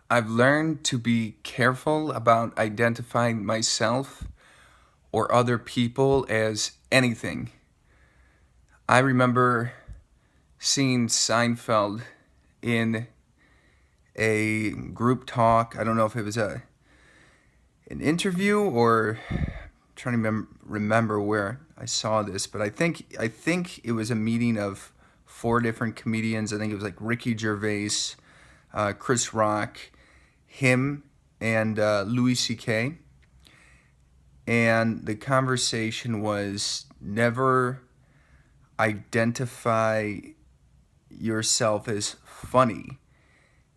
I've learned to be careful about identifying myself or other people as anything. I remember seeing Seinfeld in a group talk. I don't know if it was an interview or I'm trying to remember where I saw this, but I think it was a meeting of four different comedians. I think it was like Ricky Gervais, Chris Rock, him, and Louis C.K. And the conversation was never identify yourself as funny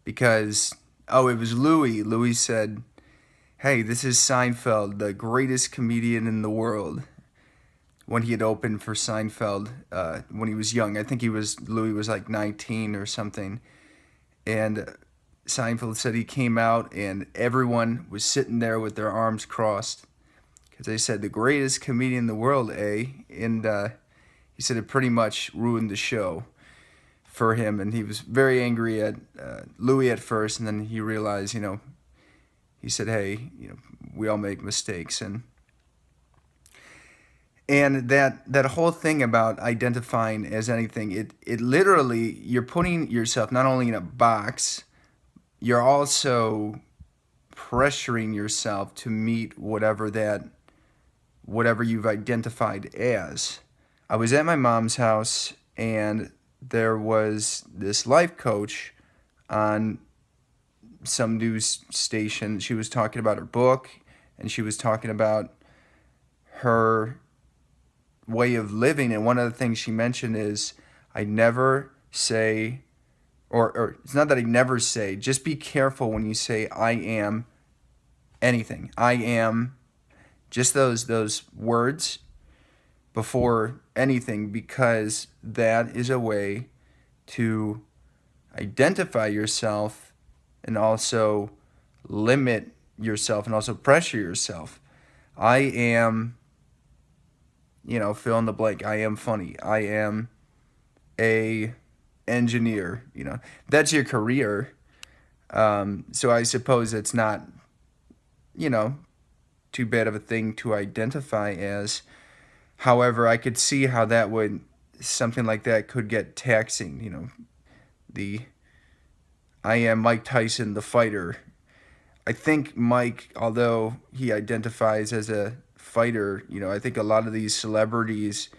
because, oh, it was Louis. Louis said, "Hey, this is Seinfeld, the greatest comedian in the world." When he had opened for Seinfeld when he was young, I think Louis was like 19 or something, and Seinfeld said he came out and everyone was sitting there with their arms crossed because they said the greatest comedian in the world, eh? And he said it pretty much ruined the show for him, and he was very angry at Louis at first, and then he realized, he said, "Hey, we all make mistakes," and that whole thing about identifying as anything, it literally you're putting yourself not only in a box, you're also pressuring yourself to meet whatever you've identified as. I was at my mom's house and there was this life coach on some news station. She was talking about her book and she was talking about her way of living. And one of the things she mentioned is, I never say, or it's not that I never say, just be careful when you say I am anything. I am, just those words before anything, because that is a way to identify yourself and also limit yourself and also pressure yourself. I am, fill in the blank. I am funny. I am a engineer. That's your career. So I suppose it's not, you know, too bad of a thing to identify as. However, I could see how something like that could get taxing. The I am Mike Tyson, the fighter. I think Mike, although he identifies as a fighter, I think a lot of these celebrities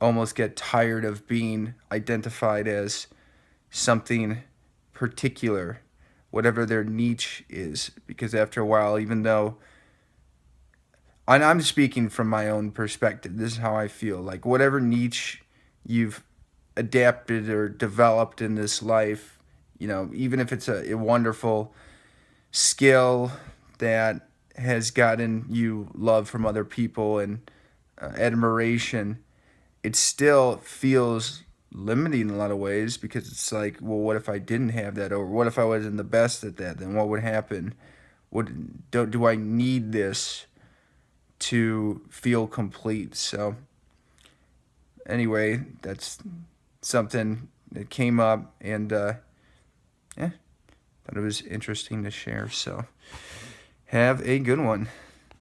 almost get tired of being identified as something particular, whatever their niche is, because after a while, even though, and I'm speaking from my own perspective, this is how I feel, like whatever niche you've adapted or developed in this life, even if it's a wonderful skill that has gotten you love from other people and admiration, it still feels limiting in a lot of ways, because it's like, well, what if I didn't have that, or what if I wasn't the best at that? Then what would happen? Do I need this to feel complete? So anyway, that's something that came up, and yeah, thought it was interesting to share. So have a good one.